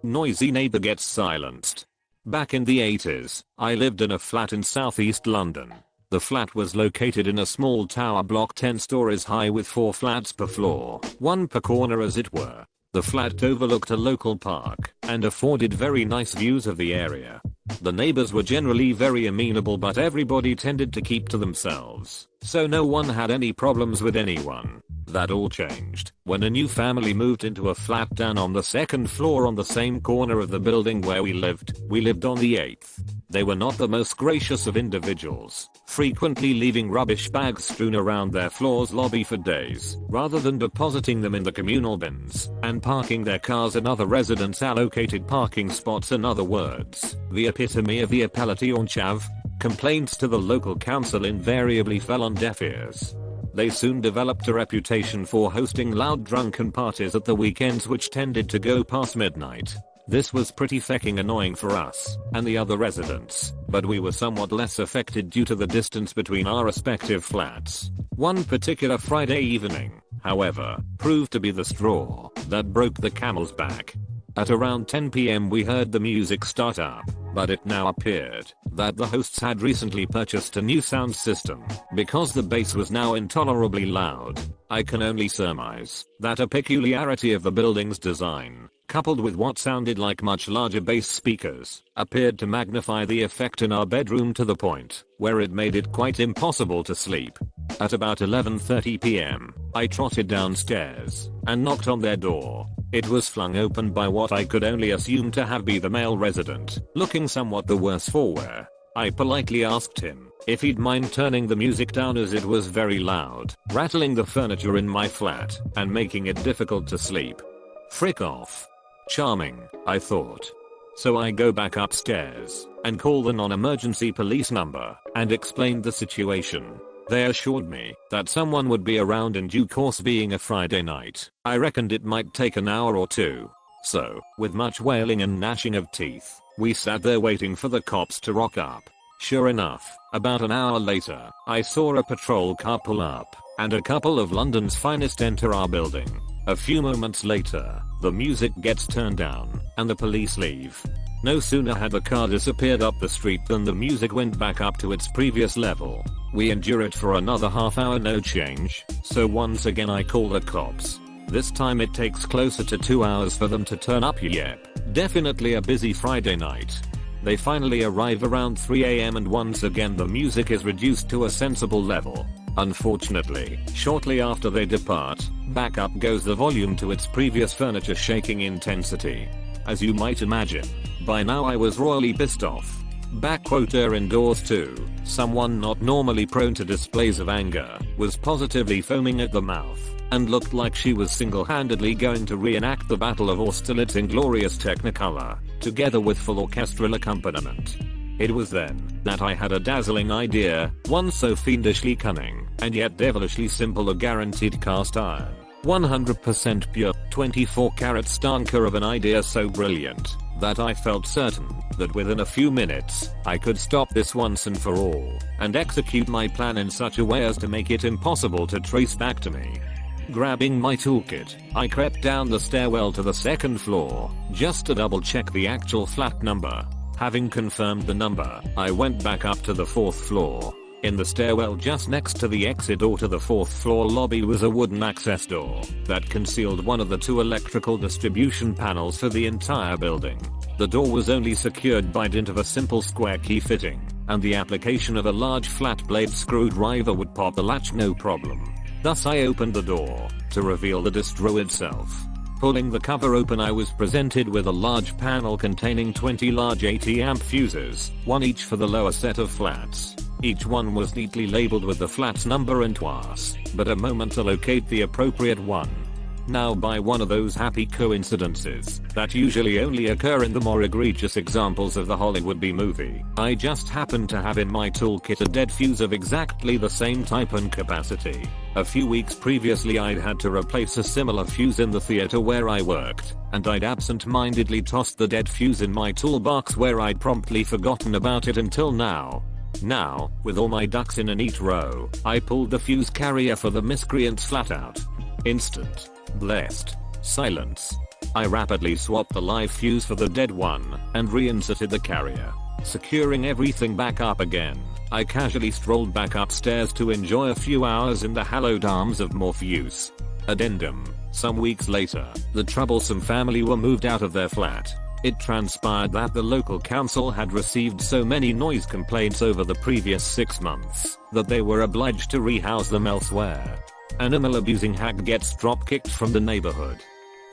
Noisy neighbor gets silenced. Back in the 80s, I lived in a flat in southeast London. The flat was located in a small tower block 10 stories high with 4 flats per floor, one per corner as it were. The flat overlooked a local park and afforded very nice views of the area. The neighbors were generally very amenable, but everybody tended to keep to themselves, so no one had any problems with anyone. That all changed when a new family moved into a flat down on the 2nd floor on the same corner of the building where we lived. We lived on the 8th. They were not the most gracious of individuals, frequently leaving rubbish bags strewn around their floor's lobby for days, rather than depositing them in the communal bins, and parking their cars in other residents' allocated parking spots. In other words, the epitome of the appellati on chav. Complaints to the local council invariably fell on deaf ears. They soon developed a reputation for hosting loud drunken parties at the weekends which tended to go past midnight. This was pretty fecking annoying for us and the other residents, but we were somewhat less affected due to the distance between our respective flats. One particular Friday evening, however, proved to be the straw that broke the camel's back. At around 10 PM we heard the music start up, but it now appeared that the hosts had recently purchased a new sound system because the bass was now intolerably loud. I can only surmise that a peculiarity of the building's design, coupled with what sounded like much larger bass speakers, appeared to magnify the effect in our bedroom to the point where it made it quite impossible to sleep. At about 11:30 PM, I trotted downstairs and knocked on their door. It was flung open by what I could only assume to have been the male resident, looking somewhat the worse for wear. I politely asked him if he'd mind turning the music down as it was very loud, rattling the furniture in my flat and making it difficult to sleep. Frick off. Charming, I thought. So I go back upstairs and call the non-emergency police number and explained the situation. They assured me that someone would be around in due course. Being a Friday night, I reckoned it might take an hour or two. So, with much wailing and gnashing of teeth, we sat there waiting for the cops to rock up. Sure enough, about an hour later, I saw a patrol car pull up and a couple of London's finest enter our building. A few moments later, the music gets turned down and the police leave. No sooner had the car disappeared up the street than the music went back up to its previous level. We endure it for another half hour, no change, so once again I call the cops. This time it takes closer to 2 hours for them to turn up. Yep, definitely a busy Friday night. They finally arrive around 3 AM and once again the music is reduced to a sensible level. Unfortunately, shortly after they depart, back up goes the volume to its previous furniture shaking intensity. As you might imagine, by now I was royally pissed off. Indoors too, someone not normally prone to displays of anger was positively foaming at the mouth and looked like she was single-handedly going to reenact the Battle of Austerlitz in glorious technicolor, together with full orchestral accompaniment. It was then that I had a dazzling idea, one so fiendishly cunning and yet devilishly simple, a guaranteed cast iron, 100% pure, 24-karat stonker of an idea so brilliant that I felt certain that within a few minutes I could stop this once and for all and execute my plan in such a way as to make it impossible to trace back to me. Grabbing my toolkit, I crept down the stairwell to the 2nd floor just to double check the actual flat number. Having confirmed the number, I went back up to the 4th floor. In the stairwell just next to the exit door to the 4th floor lobby was a wooden access door that concealed one of the 2 electrical distribution panels for the entire building. The door was only secured by dint of a simple square key fitting, and the application of a large flat blade screwdriver would pop the latch no problem. Thus I opened the door to reveal the distro itself. Pulling the cover open, I was presented with a large panel containing 20 large 80 amp fuses, one each for the lower set of flats. Each one was neatly labeled with the flat's number and toise, but a moment to locate the appropriate one. Now, by one of those happy coincidences that usually only occur in the more egregious examples of the Hollywood B-movie, I just happened to have in my toolkit a dead fuse of exactly the same type and capacity. A few weeks previously I'd had to replace a similar fuse in the theater where I worked, and I'd absent-mindedly tossed the dead fuse in my toolbox where I'd promptly forgotten about it until now. Now, with all my ducks in a neat row, I pulled the fuse carrier for the miscreants flat out. Instant. Blessed. Silence. I rapidly swapped the live fuse for the dead one and reinserted the carrier. Securing everything back up again, I casually strolled back upstairs to enjoy a few hours in the hallowed arms of Morpheus. Addendum. Some weeks later, the troublesome family were moved out of their flat. It transpired that the local council had received so many noise complaints over the previous 6 months that they were obliged to rehouse them elsewhere. Animal abusing hack gets drop-kicked from the neighborhood.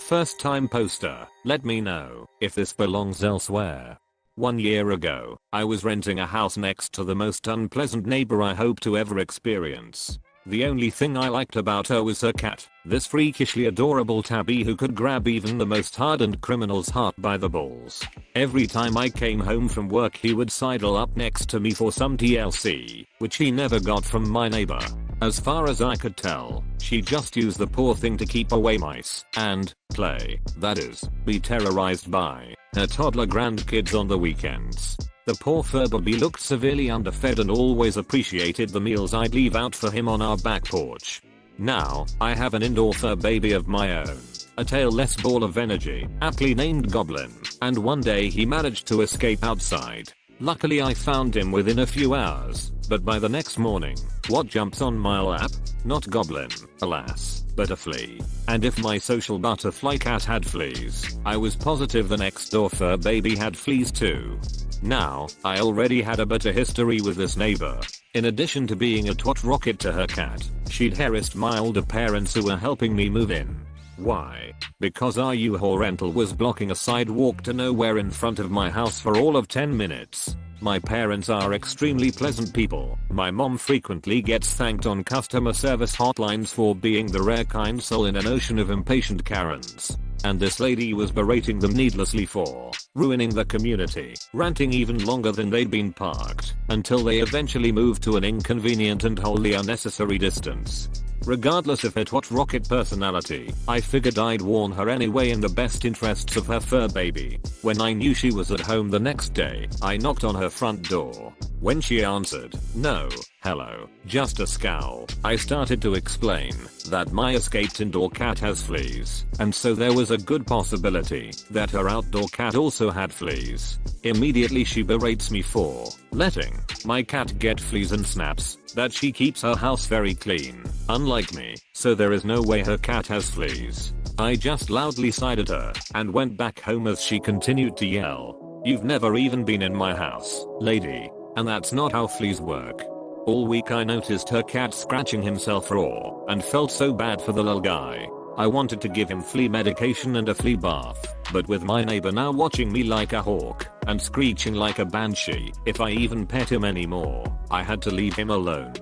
First time poster, let me know if this belongs elsewhere. 1 year ago, I was renting a house next to the most unpleasant neighbor I hope to ever experience. The only thing I liked about her was her cat, this freakishly adorable tabby who could grab even the most hardened criminal's heart by the balls. Every time I came home from work he would sidle up next to me for some TLC, which he never got from my neighbor. As far as I could tell, she just used the poor thing to keep away mice and play, that is, be terrorized by her toddler grandkids on the weekends. The poor Furby looked severely underfed and always appreciated the meals I'd leave out for him on our back porch. Now, I have an indoor fur baby of my own, a tailless ball of energy, aptly named Goblin, and one day he managed to escape outside. Luckily I found him within a few hours, but by the next morning, what jumps on my lap? Not Goblin, alas, but a flea. And if my social butterfly cat had fleas, I was positive the next door fur baby had fleas too. Now, I already had a bit of history with this neighbor. In addition to being a twat rocket to her cat, she'd harassed my older parents who were helping me move in. Why? Because our U-Haul rental was blocking a sidewalk to nowhere in front of my house for all of 10 minutes. My parents are extremely pleasant people. My mom frequently gets thanked on customer service hotlines for being the rare kind soul in an ocean of impatient Karens. And this lady was berating them needlessly for ruining the community, ranting even longer than they'd been parked, until they eventually moved to an inconvenient and wholly unnecessary distance. Regardless of her twat rocket personality, I figured I'd warn her anyway in the best interests of her fur baby. When I knew she was at home the next day, I knocked on her front door. When she answered, no, hello, just a scowl, I started to explain that my escaped indoor cat has fleas, and so there was a good possibility that her outdoor cat also had fleas. Immediately she berates me for letting my cat get fleas and snaps that she keeps her house very clean, unlike me, so there is no way her cat has fleas. I just loudly sided her and went back home as she continued to yell, "You've never even been in my house, lady. And that's not how fleas work." All week I noticed her cat scratching himself raw and felt so bad for the little guy. I wanted to give him flea medication and a flea bath, but with my neighbor now watching me like a hawk and screeching like a banshee if I even pet him anymore, I had to leave him alone.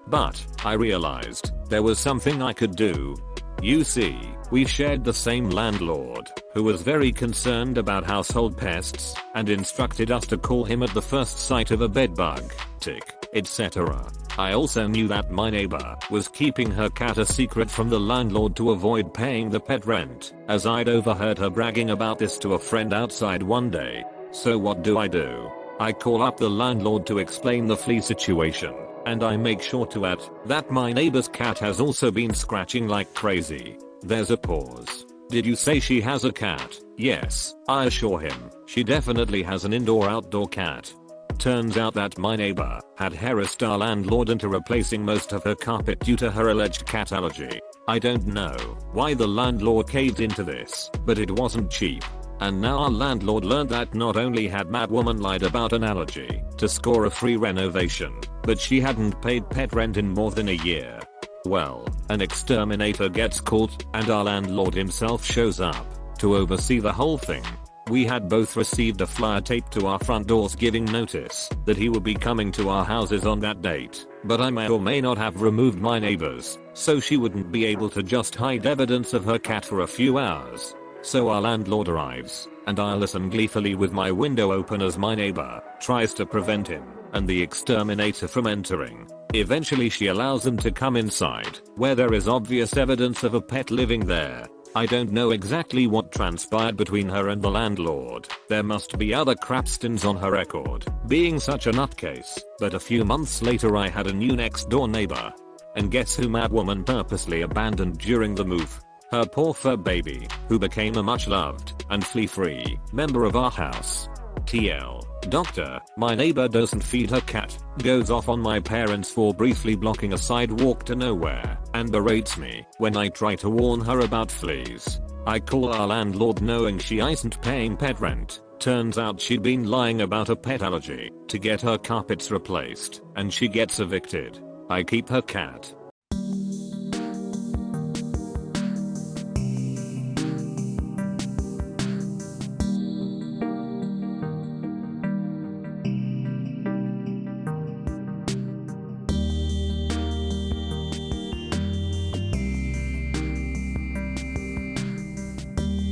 But I realized there was something I could do. You see, we shared the same landlord, who was very concerned about household pests and instructed us to call him at the first sight of a bedbug, tick, etc. I also knew that my neighbor was keeping her cat a secret from the landlord to avoid paying the pet rent, as I'd overheard her bragging about this to a friend outside one day. So what do? I call up the landlord to explain the flea situation, and I make sure to add that my neighbor's cat has also been scratching like crazy. There's a pause. Did you say she has a cat? Yes, I assure him, she definitely has an indoor-outdoor cat. Turns out that my neighbor had harassed our landlord into replacing most of her carpet due to her alleged cat allergy. I don't know why the landlord caved into this, but it wasn't cheap. And now our landlord learned that not only had Mad Woman lied about an allergy to score a free renovation, but she hadn't paid pet rent in more than a year. Well, an exterminator gets caught, and our landlord himself shows up to oversee the whole thing. We had both received a flyer taped to our front doors giving notice that he would be coming to our houses on that date, but I may or may not have removed my neighbors, so she wouldn't be able to just hide evidence of her cat for a few hours. So our landlord arrives, and I listen gleefully with my window open as my neighbor tries to prevent him and the exterminator from entering. Eventually she allows them to come inside, where there is obvious evidence of a pet living there. I don't know exactly what transpired between her and the landlord. There must be other crapstons on her record, being such a nutcase. But a few months later I had a new next door neighbor. And guess who Mad Woman purposely abandoned during the move? Her poor fur baby, who became a much loved and flea-free member of our house. TL. Doctor, my neighbor doesn't feed her cat, goes off on my parents for briefly blocking a sidewalk to nowhere, and berates me when I try to warn her about fleas. I call our landlord knowing she isn't paying pet rent. Turns out she'd been lying about a pet allergy to get her carpets replaced, and she gets evicted. I keep her cat.